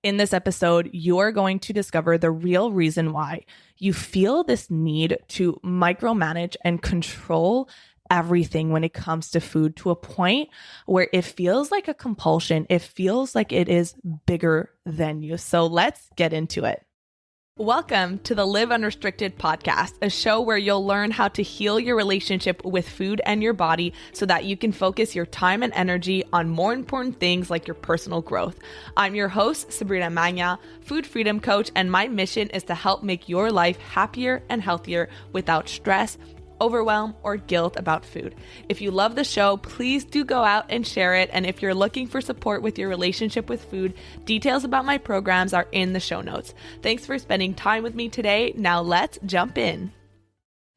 In this episode, you are going to discover the real reason why you feel this need to micromanage and control everything when it comes to food to a point where it feels like a compulsion. It feels like it is bigger than you. So let's get into it. Welcome to the Live Unrestricted podcast, a show where you'll learn how to heal your relationship with food and your body so that you can focus your time and energy on more important things like your personal growth. I'm your host, Sabrina Magna, food freedom coach, and my mission is to help make your life happier and healthier without stress, overwhelm, or guilt about food. If you love the show, please do go out and share it. And if you're looking for support with your relationship with food, details about my programs are in the show notes. Thanks for spending time with me today. Now let's jump in.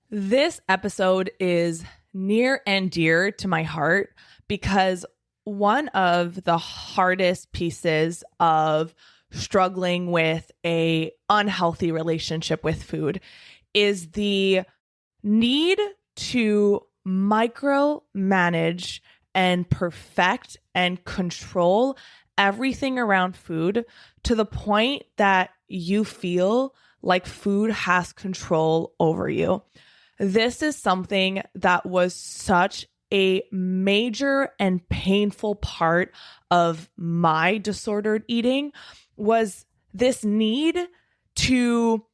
This episode is near and dear to my heart because one of the hardest pieces of struggling with an unhealthy relationship with food is the need to micromanage and perfect and control everything around food to the point that you feel like food has control over you. This is something that was such a major and painful part of my disordered eating, was this need to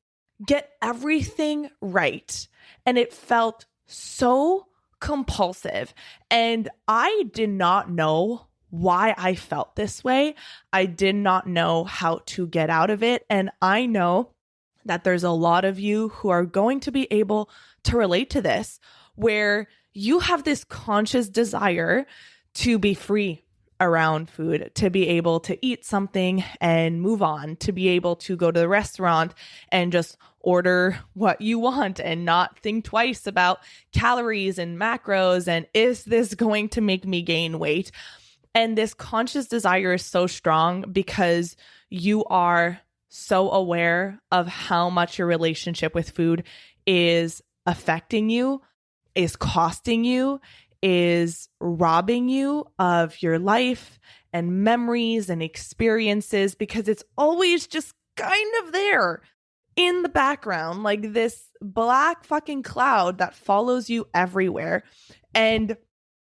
get everything right. And it felt so compulsive. And I did not know why I felt this way. I did not know how to get out of it. And I know that there's a lot of you who are going to be able to relate to this, where you have this conscious desire to be free around food, to be able to eat something and move on, to be able to go to the restaurant and just order what you want and not think twice about calories and macros and is this going to make me gain weight? And this conscious desire is so strong because you are so aware of how much your relationship with food is affecting you, is costing you, is robbing you of your life and memories and experiences, because it's always just kind of there in the background, like this black fucking cloud that follows you everywhere. And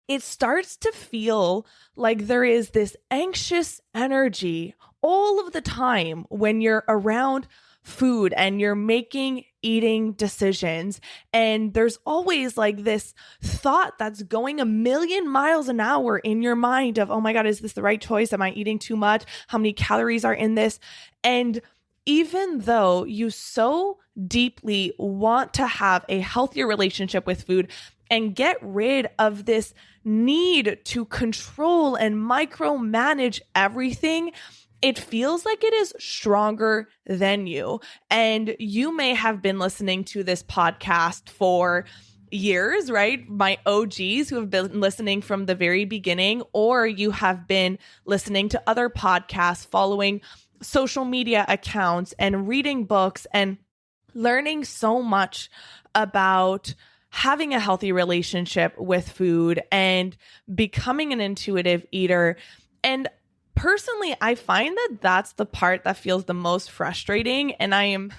it starts to feel like there is this anxious energy all of the time when you're around food and you're making eating decisions. And there's always like this thought that's going a million miles an hour in your mind of, oh my God, is this the right choice? Am I eating too much? How many calories are in this? And even though you so deeply want to have a healthier relationship with food and get rid of this need to control and micromanage everything, it feels like it is stronger than you. And you may have been listening to this podcast for years, right? My OGs who have been listening from the very beginning, or you have been listening to other podcasts, following social media accounts and reading books and learning so much about having a healthy relationship with food and becoming an intuitive eater. And personally, I find that that's the part that feels the most frustrating. And I'm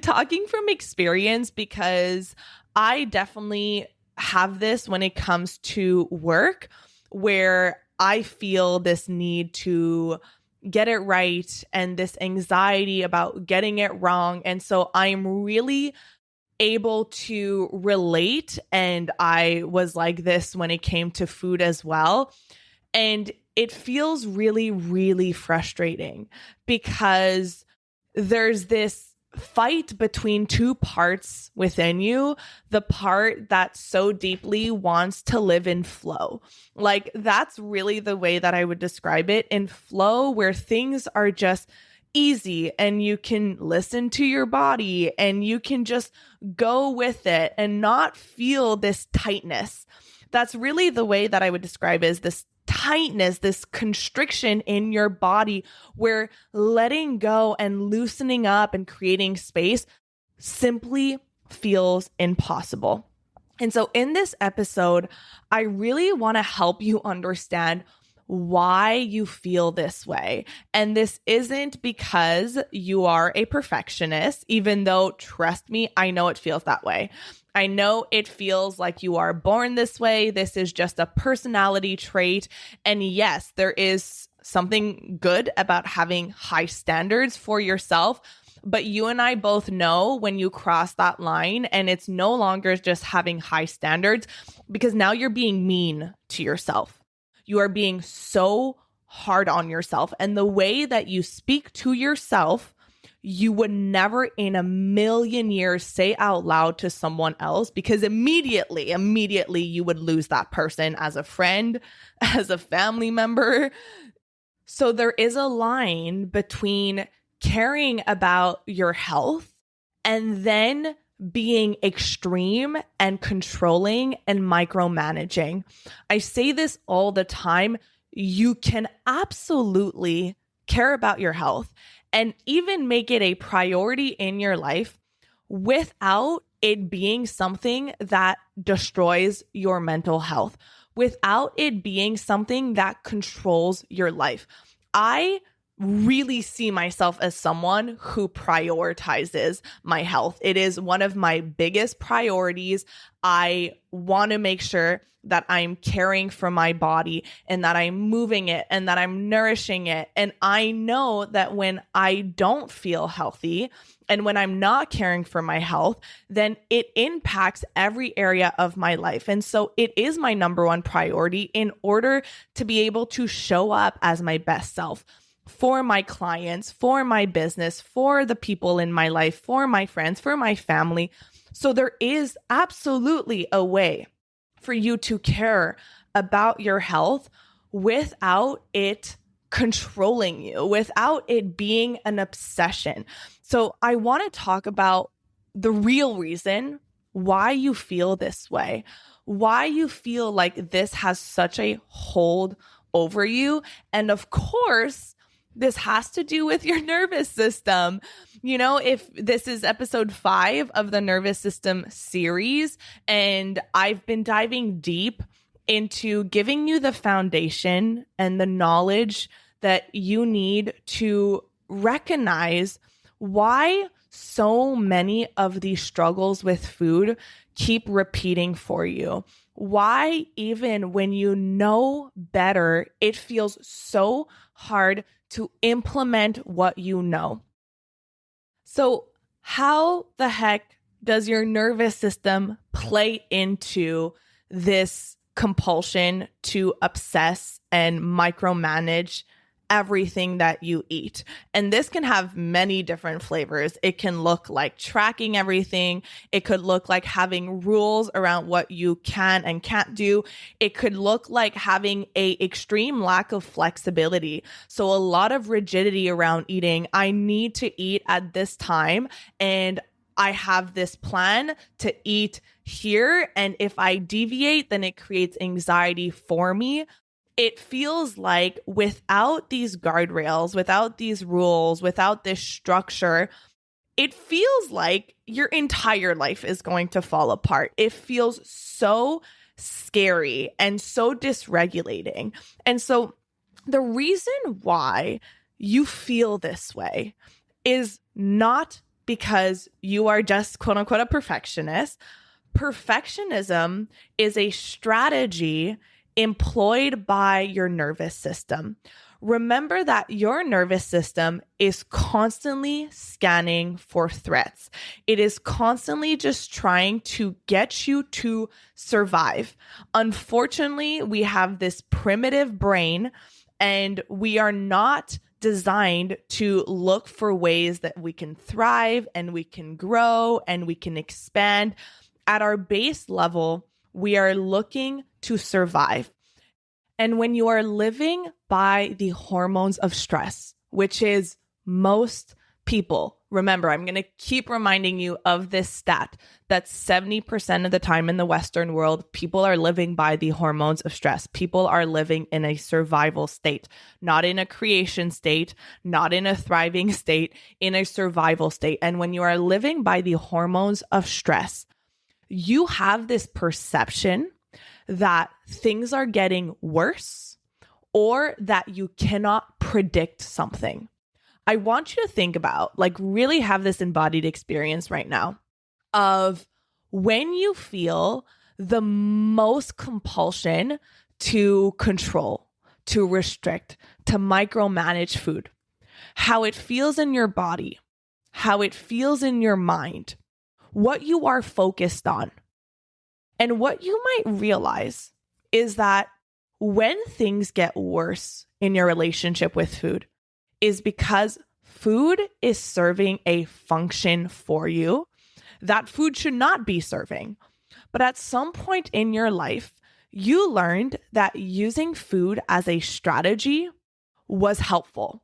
talking from experience because I definitely have this when it comes to work, where I feel this need to get it right and this anxiety about getting it wrong. And so I'm really able to relate. And I was like this when it came to food as well. And it feels really, really frustrating because there's this fight between two parts within you. The part that so deeply wants to live in flow. Like, that's really the way that I would describe it, in flow, where things are just easy and you can listen to your body and you can just go with it and not feel this tightness. That's really the way that I would describe it, is this tightness, this constriction in your body, where letting go and loosening up and creating space simply feels impossible. And so in this episode, I really want to help you understand why you feel this way. And this isn't because you are a perfectionist, even though, trust me, I know it feels that way. I know it feels like you are born this way. This is just a personality trait. And yes, there is something good about having high standards for yourself. But you and I both know when you cross that line and it's no longer just having high standards, because now you're being mean to yourself. You are being so hard on yourself. And the way that you speak to yourself, you would never in a million years say out loud to someone else, because immediately you would lose that person as a friend, as a family member. So there is a line between caring about your health and then being extreme and controlling and micromanaging. I say this all the time. You can absolutely care about your health and even make it a priority in your life without it being something that destroys your mental health, without it being something that controls your life. I really see myself as someone who prioritizes my health. It is one of my biggest priorities. I want to make sure that I'm caring for my body and that I'm moving it and that I'm nourishing it. And I know that when I don't feel healthy and when I'm not caring for my health, then it impacts every area of my life. And so it is my number one priority in order to be able to show up as my best self for my clients, for my business, for the people in my life, for my friends, for my family. So there is absolutely a way for you to care about your health without it controlling you, without it being an obsession. So I want to talk about the real reason why you feel this way, why you feel like this has such a hold over you. And of course, this has to do with your nervous system. You know, if this is episode 5 of the nervous system series, and I've been diving deep into giving you the foundation and the knowledge that you need to recognize why so many of these struggles with food keep repeating for you. Why, even when you know better, it feels so hard to implement what you know. So how the heck does your nervous system play into this compulsion to obsess and micromanage everything that you eat? And this can have many different flavors. It can look like tracking everything. It could look like having rules around what you can and can't do. It could look like having a extreme lack of flexibility. So a lot of rigidity around eating. I need to eat at this time, and I have this plan to eat here. And if I deviate, then it creates anxiety for me. It feels like without these guardrails, without these rules, without this structure, it feels like your entire life is going to fall apart. It feels so scary and so dysregulating. And so the reason why you feel this way is not because you are just quote unquote a perfectionist. Perfectionism is a strategy employed by your nervous system. Remember that your nervous system is constantly scanning for threats. It is constantly just trying to get you to survive. Unfortunately, we have this primitive brain, and we are not designed to look for ways that we can thrive and we can grow and we can expand. At our base level, we are looking to survive. And when you are living by the hormones of stress, which is most people, remember, I'm going to keep reminding you of this stat that 70% of the time in the Western world, people are living by the hormones of stress. People are living in a survival state, not in a creation state, not in a thriving state, in a survival state. And when you are living by the hormones of stress, you have this perception that things are getting worse or that you cannot predict something. I want you to think about, like, really have this embodied experience right now of when you feel the most compulsion to control, to restrict, to micromanage food, how it feels in your body, how it feels in your mind, what you are focused on. And what you might realize is that when things get worse in your relationship with food is because food is serving a function for you that food should not be serving. But at some point in your life, you learned that using food as a strategy was helpful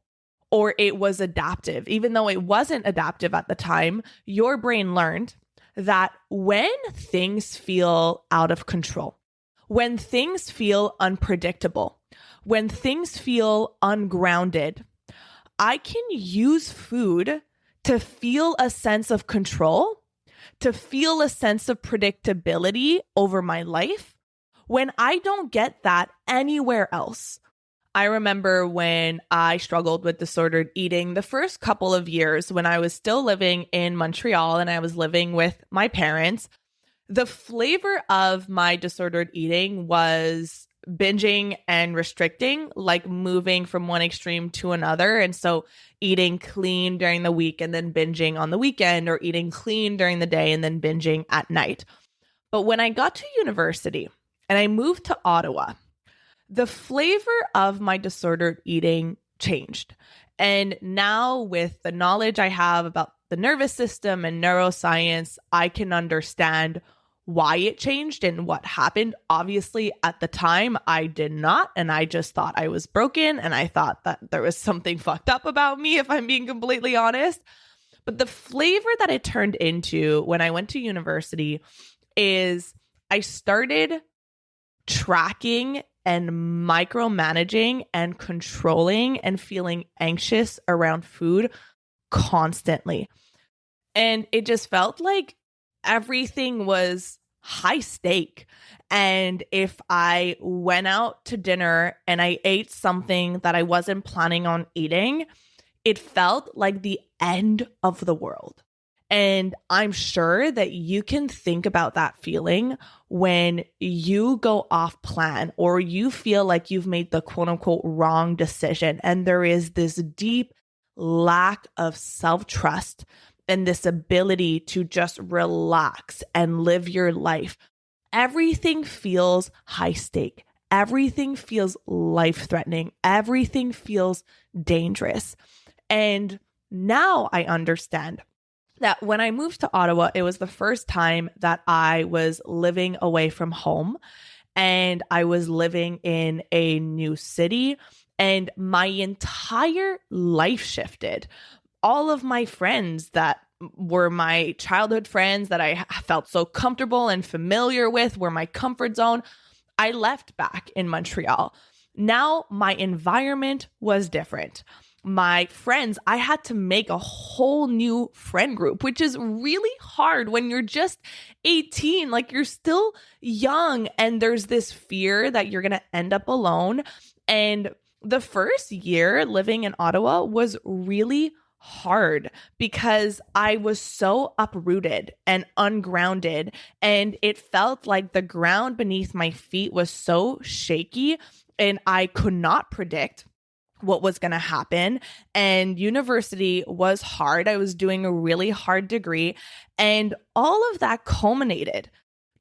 or it was adaptive. Even though it wasn't adaptive at the time, your brain learned that when things feel out of control, when things feel unpredictable, when things feel ungrounded, I can use food to feel a sense of control, to feel a sense of predictability over my life when I don't get that anywhere else. I remember when I struggled with disordered eating the first couple of years when I was still living in Montreal and I was living with my parents. The flavor of my disordered eating was binging and restricting, like moving from one extreme to another. And so eating clean during the week and then binging on the weekend, or eating clean during the day and then binging at night. But when I got to university and I moved to Ottawa, the flavor of my disordered eating changed. And now with the knowledge I have about the nervous system and neuroscience, I can understand why it changed and what happened. Obviously, at the time, I did not. And I just thought I was broken. And I thought that there was something fucked up about me, if I'm being completely honest. But the flavor that it turned into when I went to university is I started tracking and micromanaging and controlling and feeling anxious around food constantly. And it just felt like everything was high stake. And if I went out to dinner and I ate something that I wasn't planning on eating, it felt like the end of the world. And I'm sure that you can think about that feeling when you go off plan or you feel like you've made the quote unquote wrong decision. And there is this deep lack of self-trust and this ability to just relax and live your life. Everything feels high stake. Everything feels life-threatening. Everything feels dangerous. And now I understand that when I moved to Ottawa, it was the first time that I was living away from home and I was living in a new city and my entire life shifted. All of my friends that were my childhood friends that I felt so comfortable and familiar with were my comfort zone. I left back in Montreal. Now my environment was different. My friends, I had to make a whole new friend group, which is really hard when you're just 18, like you're still young and there's this fear that you're going to end up alone. And the first year living in Ottawa was really hard because I was so uprooted and ungrounded, and it felt like the ground beneath my feet was so shaky and I could not predict what was going to happen. And university was hard. I was doing a really hard degree. And all of that culminated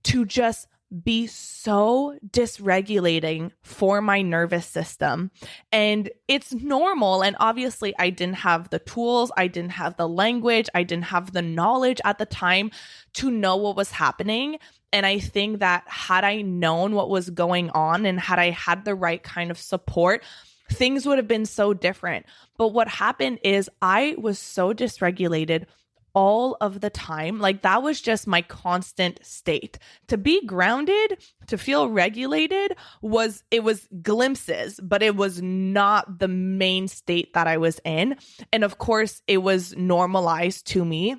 to just be so dysregulating for my nervous system. And it's normal. And obviously I didn't have the tools. I didn't have the language. I didn't have the knowledge at the time to know what was happening. And I think that had I known what was going on and had I had the right kind of support, things would have been so different. But what happened is I was so dysregulated all of the time. Like that was just my constant state. To be grounded, to feel regulated was glimpses, but it was not the main state that I was in. And of course, it was normalized to me.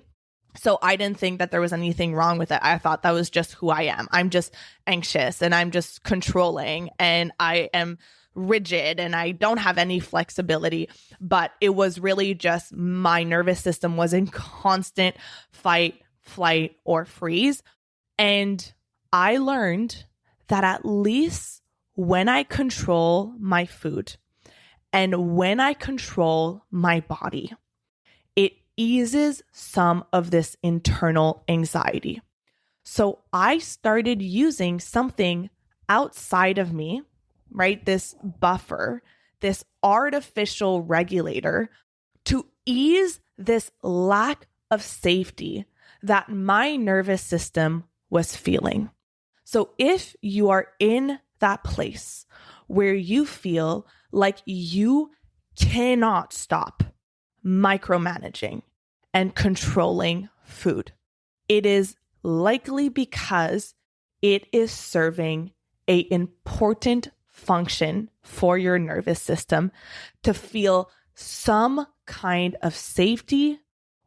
So I didn't think that there was anything wrong with it. I thought that was just who I am. I'm just anxious and I'm just controlling and I am rigid and I don't have any flexibility, but it was really just my nervous system was in constant fight, flight, or freeze. And I learned that at least when I control my food and when I control my body, it eases some of this internal anxiety. So I started using something outside of me, right? This buffer, this artificial regulator to ease this lack of safety that my nervous system was feeling. So if you are in that place where you feel like you cannot stop micromanaging and controlling food, it is likely because it is serving an important function for your nervous system to feel some kind of safety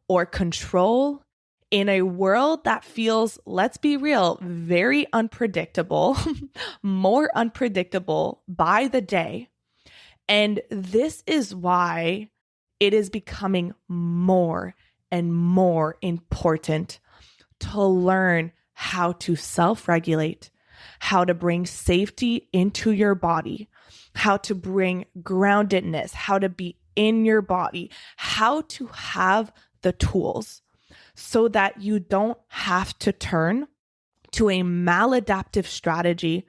or control in a world that feels, let's be real, very unpredictable, more unpredictable by the day. And this is why it is becoming more and more important to learn how to self-regulate, how to bring safety into your body, how to bring groundedness, how to be in your body, how to have the tools so that you don't have to turn to a maladaptive strategy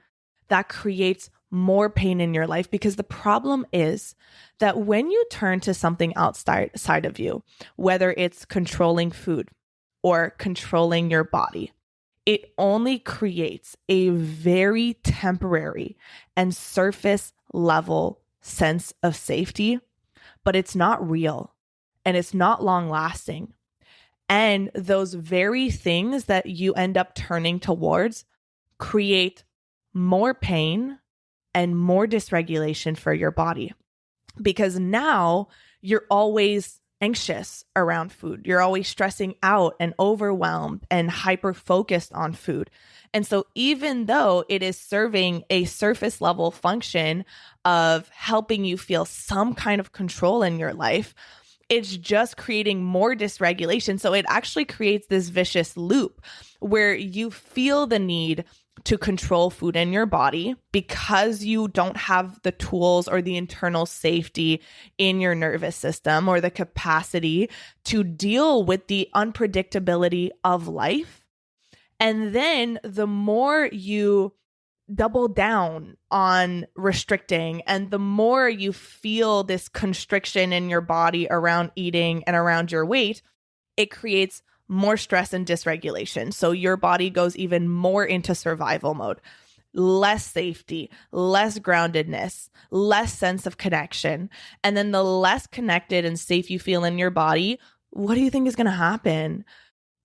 that creates more pain in your life. Because the problem is that when you turn to something outside of you, whether it's controlling food or controlling your body, it only creates a very temporary and surface level sense of safety, but it's not real and it's not long lasting. And those very things that you end up turning towards create more pain and more dysregulation for your body, because now you're always anxious around food. You're always stressing out and overwhelmed and hyper focused on food. And so even though it is serving a surface level function of helping you feel some kind of control in your life, it's just creating more dysregulation. So it actually creates this vicious loop where you feel the need to control food in your body because you don't have the tools or the internal safety in your nervous system or the capacity to deal with the unpredictability of life. And then the more you double down on restricting and the more you feel this constriction in your body around eating and around your weight, it creates more stress and dysregulation. So your body goes even more into survival mode, less safety, less groundedness, less sense of connection. And then the less connected and safe you feel in your body, what do you think is going to happen?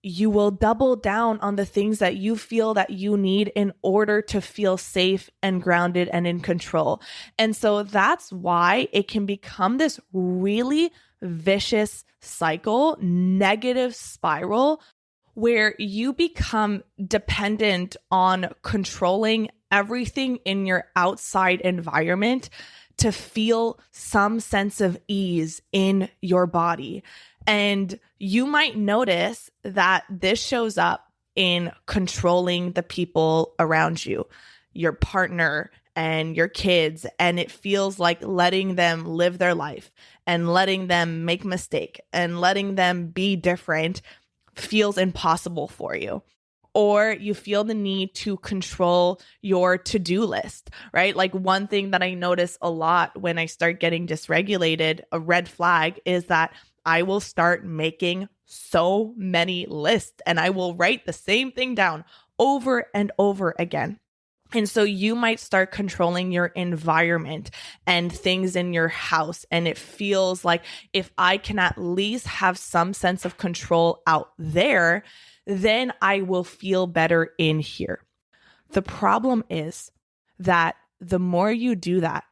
You will double down on the things that you feel that you need in order to feel safe and grounded and in control. And so that's why it can become this really vicious cycle, negative spiral, where you become dependent on controlling everything in your outside environment to feel some sense of ease in your body. And you might notice that this shows up in controlling the people around you, your partner and your kids, and it feels like letting them live their life and letting them make mistake and letting them be different feels impossible for you. Or you feel the need to control your to-do list, right? Like one thing that I notice a lot when I start getting dysregulated, a red flag, is that I will start making so many lists and I will write the same thing down over and over again. And so you might start controlling your environment and things in your house. And it feels like if I can at least have some sense of control out there, then I will feel better in here. The problem is that the more you do that,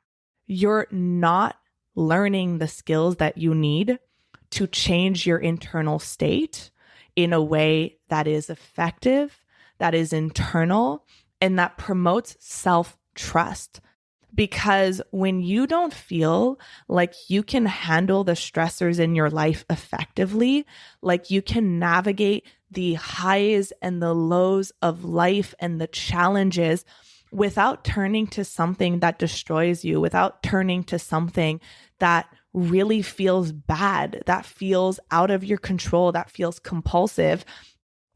you're not learning the skills that you need to change your internal state in a way that is effective, that is internal, and that promotes self-trust. Because when you don't feel like you can handle the stressors in your life effectively, like you can navigate the highs and the lows of life and the challenges without turning to something that destroys you, without turning to something that really feels bad, that feels out of your control, that feels compulsive,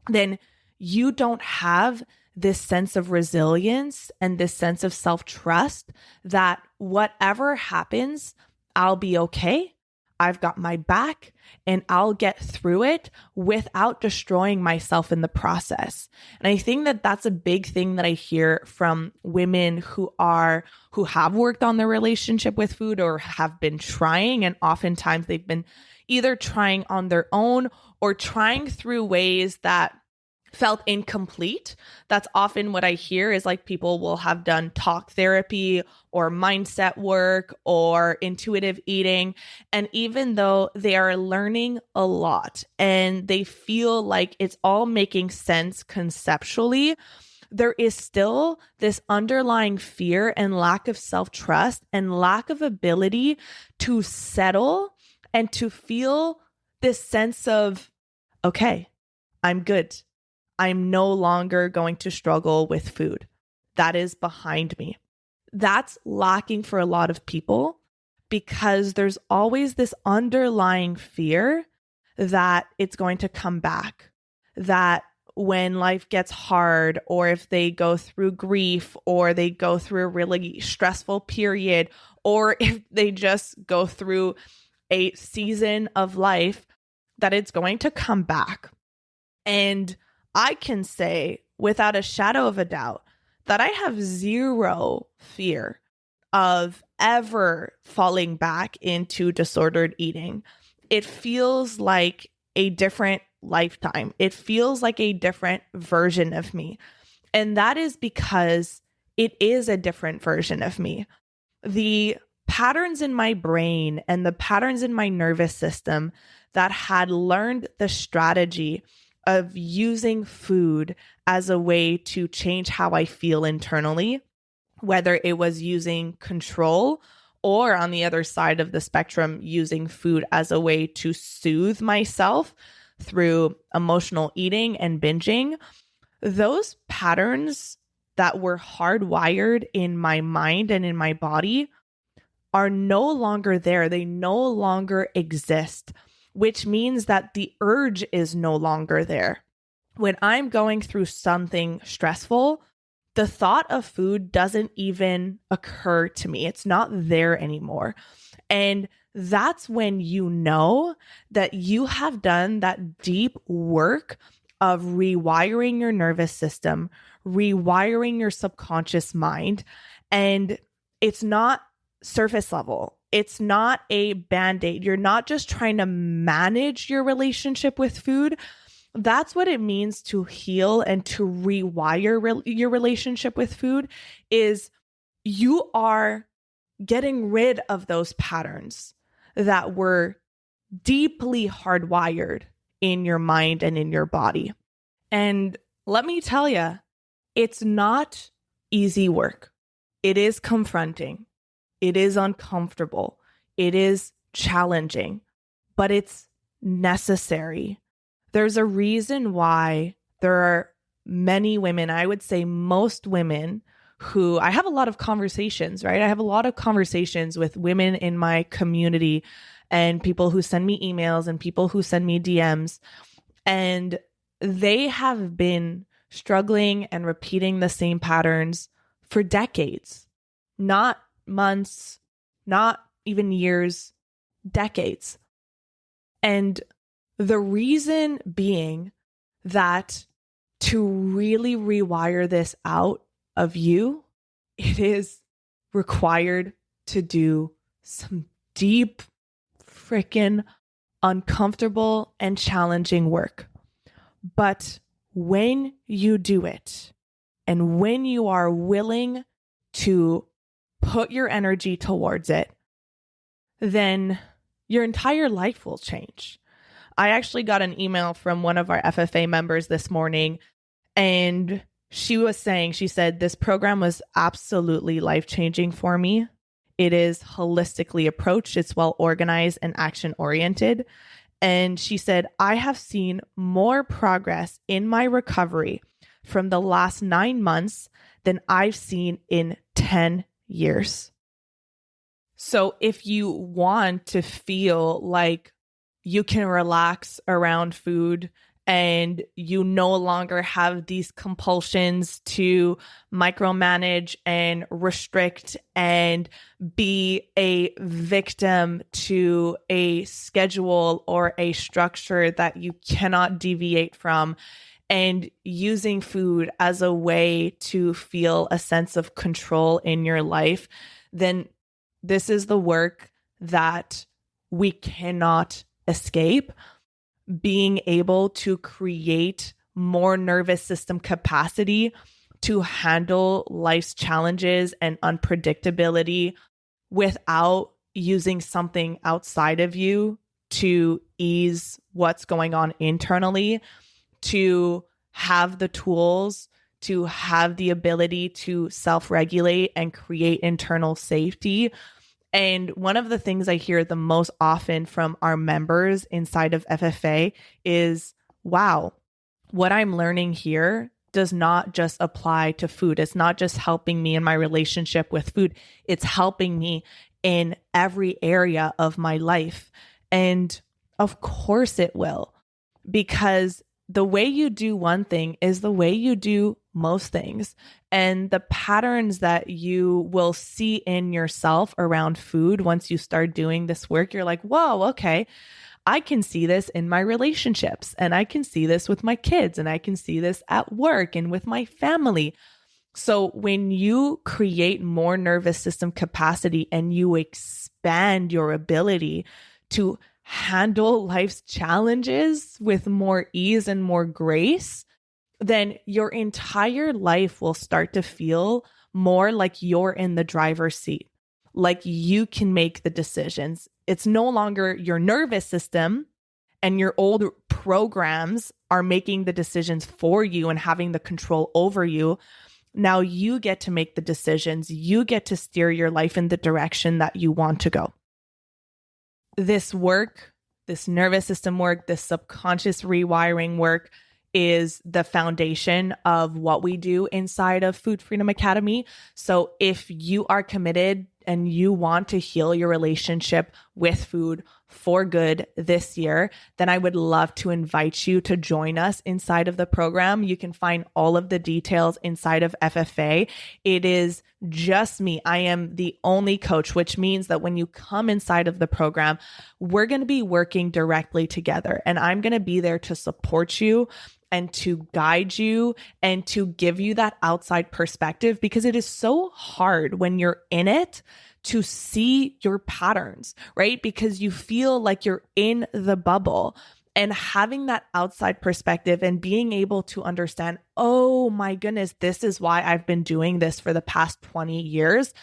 then you don't have this sense of resilience and this sense of self-trust that whatever happens, I'll be okay. I've got my back and I'll get through it without destroying myself in the process. And I think that that's a big thing that I hear from women who have worked on their relationship with food or have been trying. And oftentimes they've been either trying on their own or trying through ways that felt incomplete. That's often what I hear is like people will have done talk therapy or mindset work or intuitive eating. And even though they are learning a lot and they feel like it's all making sense conceptually, there is still this underlying fear and lack of self-trust and lack of ability to settle and to feel this sense of, okay, I'm good. I'm no longer going to struggle with food. That is behind me. That's lacking for a lot of people because there's always this underlying fear that it's going to come back, that when life gets hard or if they go through grief or they go through a really stressful period or if they just go through a season of life, that it's going to come back. And I can say without a shadow of a doubt that I have zero fear of ever falling back into disordered eating. It feels like a different lifetime. It feels like a different version of me. And that is because it is a different version of me. The patterns in my brain and the patterns in my nervous system that had learned the strategy of using food as a way to change how I feel internally, whether it was using control or on the other side of the spectrum, using food as a way to soothe myself through emotional eating and binging, those patterns that were hardwired in my mind and in my body are no longer there. They no longer exist, which means that the urge is no longer there. When I'm going through something stressful, the thought of food doesn't even occur to me. It's not there anymore. And that's when you know that you have done that deep work of rewiring your nervous system, rewiring your subconscious mind. And it's not surface level. It's not a band-aid. You're not just trying to manage your relationship with food. That's what it means to heal and to rewire your relationship with food is you are getting rid of those patterns that were deeply hardwired in your mind and in your body. And let me tell you, it's not easy work. It is confronting. It is uncomfortable. It is challenging, but it's necessary. There's a reason why there are many women, I would say most women, who I have a lot of conversations, right? I have a lot of conversations with women in my community and people who send me emails and people who send me DMs. And they have been struggling and repeating the same patterns for decades, not months, not even years, decades. And the reason being that to really rewire this out of you, it is required to do some deep, freaking uncomfortable and challenging work. But when you do it, and when you are willing to put your energy towards it, then your entire life will change. I actually got an email from one of our FFA members this morning, and She said, this program was absolutely life-changing for me. It is holistically approached. It's well organized and action oriented. And she said, I have seen more progress in my recovery from the last 9 months than I've seen in 10 years. So if you want to feel like you can relax around food and you no longer have these compulsions to micromanage and restrict and be a victim to a schedule or a structure that you cannot deviate from, and using food as a way to feel a sense of control in your life, then this is the work that we cannot escape. Being able to create more nervous system capacity to handle life's challenges and unpredictability without using something outside of you to ease what's going on internally, to have the tools, to have the ability to self-regulate and create internal safety. And one of the things I hear the most often from our members inside of FFA is, wow, what I'm learning here does not just apply to food. It's not just helping me in my relationship with food. It's helping me in every area of my life. And of course it will, because the way you do one thing is the way you do most things. And the patterns that you will see in yourself around food, once you start doing this work, you're like, whoa, okay, I can see this in my relationships, and I can see this with my kids, and I can see this at work and with my family. So when you create more nervous system capacity and you expand your ability to handle life's challenges with more ease and more grace, then your entire life will start to feel more like you're in the driver's seat, like you can make the decisions. It's no longer your nervous system and your old programs are making the decisions for you and having the control over you. Now you get to make the decisions. You get to steer your life in the direction that you want to go. This work, this nervous system work, this subconscious rewiring work is the foundation of what we do inside of Food Freedom Academy. So if you are committed and you want to heal your relationship with food for good this year, then I would love to invite you to join us inside of the program. You can find all of the details inside of FFA. It is just me. I am the only coach, which means that when you come inside of the program, we're going to be working directly together, and I'm going to be there to support you and to guide you and to give you that outside perspective, because it is so hard when you're in it to see your patterns, right? Because you feel like you're in the bubble, and having that outside perspective and being able to understand, oh my goodness, this is why I've been doing this for the past 20 years.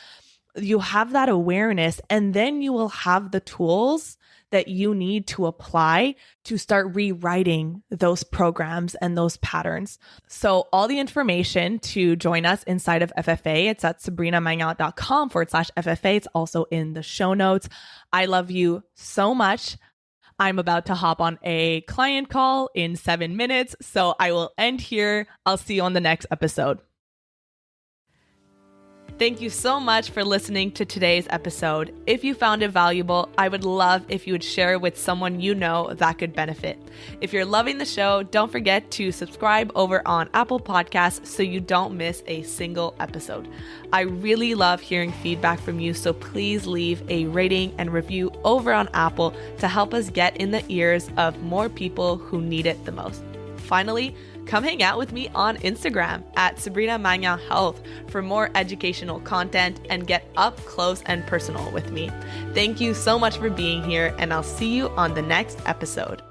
You have that awareness, and then you will have the tools that you need to apply to start rewriting those programs and those patterns. So all the information to join us inside of FFA, it's at sabrinamagnan.com/FFA. It's also in the show notes. I love you so much. I'm about to hop on a client call in 7 minutes, so I will end here. I'll see you on the next episode. Thank you so much for listening to today's episode. If you found it valuable, I would love if you would share it with someone you know that could benefit. If you're loving the show, don't forget to subscribe over on Apple Podcasts so you don't miss a single episode. I really love hearing feedback from you, so please leave a rating and review over on Apple to help us get in the ears of more people who need it the most. Finally, come hang out with me on Instagram at Sabrina Magnan Health for more educational content and get up close and personal with me. Thank you so much for being here, and I'll see you on the next episode.